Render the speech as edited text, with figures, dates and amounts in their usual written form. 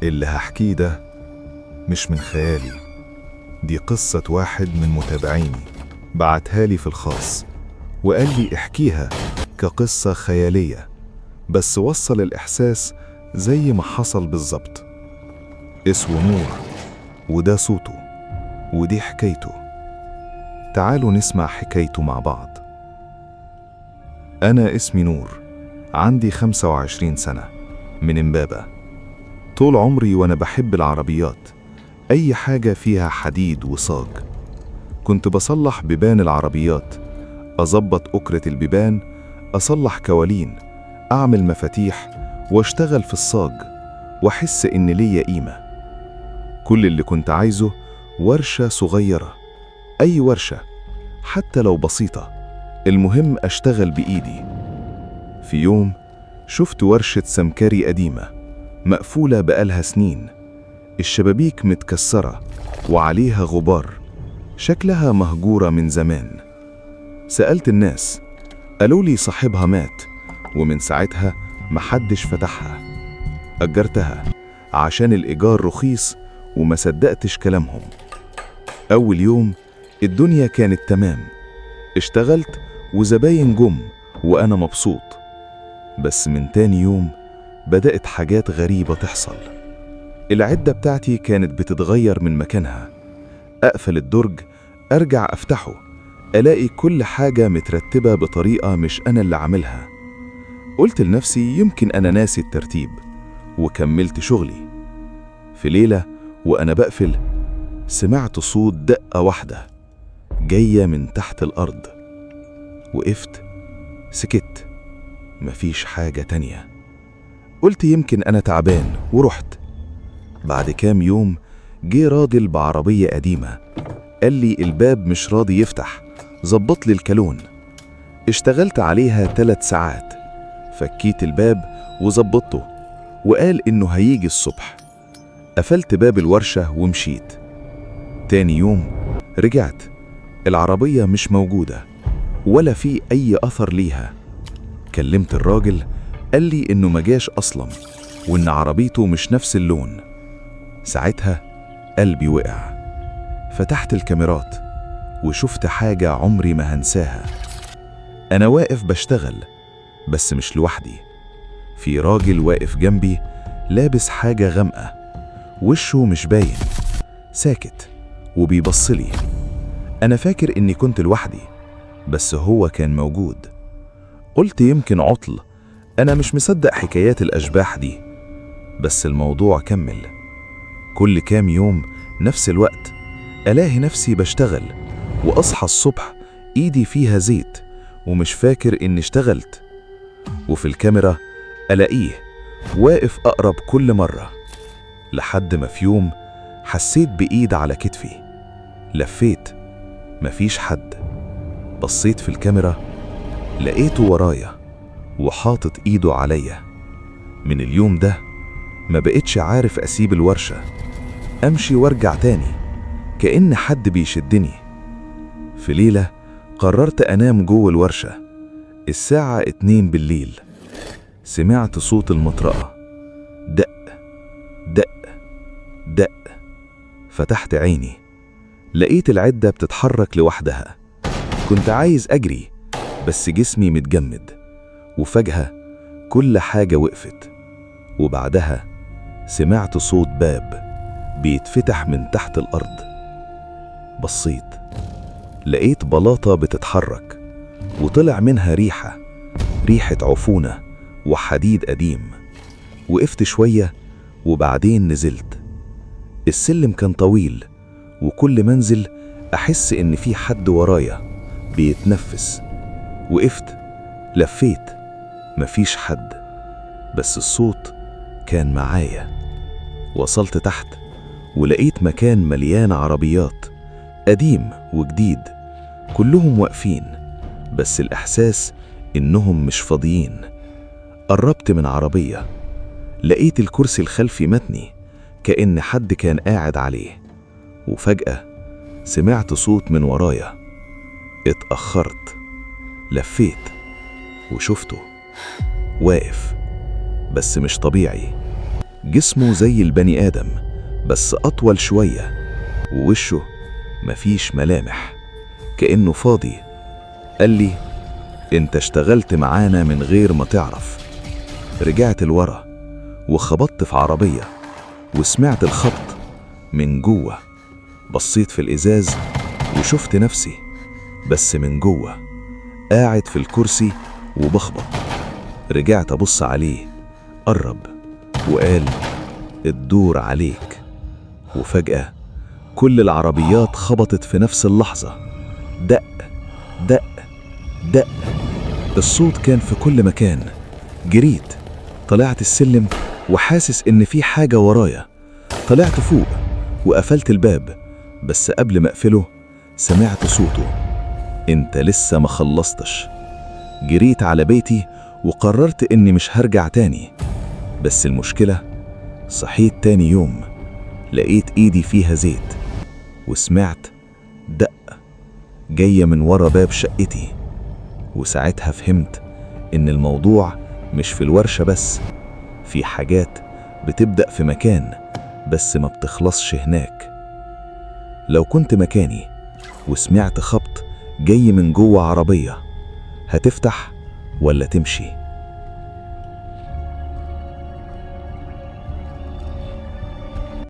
اللي هحكيه ده مش من خيالي، دي قصة واحد من متابعيني بعتها لي في الخاص وقال لي احكيها كقصة خيالية، بس وصل الإحساس زي ما حصل بالظبط. اسمه نور، وده صوته، ودي حكايته. تعالوا نسمع حكايته مع بعض. أنا اسمي نور، عندي 25 سنة، من إمبابة. طول عمري وأنا بحب العربيات، أي حاجة فيها حديد وصاج. كنت بصلح بيبان العربيات، أظبط أكرة البيبان، أصلح كوالين، أعمل مفاتيح، واشتغل في الصاج وأحس إن ليا قيمة. كل اللي كنت عايزه ورشة صغيرة، أي ورشة حتى لو بسيطة، المهم أشتغل بإيدي. في يوم شفت ورشة سمكري قديمة مقفولة بقالها سنين، الشبابيك متكسرة وعليها غبار، شكلها مهجورة من زمان. سألت الناس، قالوا لي صاحبها مات ومن ساعتها محدش فتحها. أجرتها عشان الإيجار رخيص وما صدقتش كلامهم. أول يوم الدنيا كانت تمام، اشتغلت وزباين جم وأنا مبسوط. بس من تاني يوم بدأت حاجات غريبة تحصل. العدة بتاعتي كانت بتتغير من مكانها، أقفل الدرج أرجع أفتحه ألاقي كل حاجة مترتبة بطريقة مش أنا اللي عاملها. قلت لنفسي يمكن أنا ناسي الترتيب، وكملت شغلي. في ليلة وأنا بقفل سمعت صوت دقة واحدة جاية من تحت الأرض. وقفت، سكت، مفيش حاجة تانية. قلت يمكن أنا تعبان ورحت. بعد كام يوم جه راجل بعربية قديمة، قال لي الباب مش راضي يفتح، ظبط لي الكالون. اشتغلت عليها 3 ساعات، فكيت الباب وظبطته، وقال إنه هيجي الصبح. قفلت باب الورشة ومشيت. تاني يوم رجعت، العربية مش موجودة ولا في أي أثر ليها. كلمت الراجل، قال لي إنه مجاش أصلا وإن عربيته مش نفس اللون. ساعتها قلبي وقع. فتحت الكاميرات وشفت حاجة عمري ما هنساها. أنا واقف بشتغل بس مش لوحدي، في راجل واقف جنبي لابس حاجة غامقة، وشه مش باين، ساكت وبيبصلي. أنا فاكر إني كنت لوحدي بس هو كان موجود. قلت يمكن عطل، أنا مش مصدق حكايات الأشباح دي. بس الموضوع كمل. كل كام يوم نفس الوقت ألاقي نفسي بشتغل، وأصحى الصبح إيدي فيها زيت ومش فاكر إني اشتغلت. وفي الكاميرا ألاقيه واقف أقرب كل مرة، لحد ما في يوم حسيت بإيد على كتفي. لفيت، مفيش حد. بصيت في الكاميرا لقيته ورايا وحاطط إيده عليا. من اليوم ده ما بقتش عارف أسيب الورشة، أمشي وارجع تاني كأن حد بيشدني. في ليلة قررت أنام جوه الورشة. الساعة 2 بالليل سمعت صوت المطرقة، دق دق دق. فتحت عيني لقيت العدة بتتحرك لوحدها. كنت عايز أجري بس جسمي متجمد، وفجأة كل حاجة وقفت. وبعدها سمعت صوت باب بيتفتح من تحت الأرض. بصيت لقيت بلاطة بتتحرك وطلع منها ريحة عفونة وحديد قديم. وقفت شوية وبعدين نزلت. السلم كان طويل، وكل ما انزل أحس إن في حد ورايا بيتنفس. وقفت، لفيت، مفيش حد، بس الصوت كان معايا. وصلت تحت ولقيت مكان مليان عربيات، قديم وجديد، كلهم واقفين، بس الإحساس إنهم مش فاضيين. قربت من عربية، لقيت الكرسي الخلفي متني كأن حد كان قاعد عليه. وفجأة سمعت صوت من ورايا. اتأخرت، لفيت وشفته واقف، بس مش طبيعي، جسمه زي البني آدم بس أطول شوية، ووشه مفيش ملامح، كأنه فاضي. قال لي: انت اشتغلت معانا من غير ما تعرف. رجعت لورا وخبطت في عربية وسمعت الخبط من جوه. بصيت في الإزاز وشفت نفسي بس من جوه قاعد في الكرسي وبخبط. رجعت أبص عليه، قرب وقال: الدور عليك. وفجأة كل العربيات خبطت في نفس اللحظة، دق دق دق. الصوت كان في كل مكان. جريت، طلعت السلم وحاسس إن في حاجة ورايا. طلعت فوق وقفلت الباب، بس قبل ما أقفله سمعت صوته: انت لسه ما خلصتش. جريت على بيتي وقررت إني مش هرجع تاني. بس المشكلة، صحيت تاني يوم لقيت إيدي فيها زيت، وسمعت دق جاية من ورا باب شقتي. وساعتها فهمت إن الموضوع مش في الورشة بس، في حاجات بتبدأ في مكان بس ما بتخلصش هناك. لو كنت مكاني وسمعت خبط جاي من جوه عربية، هتفتح ولا تمشي؟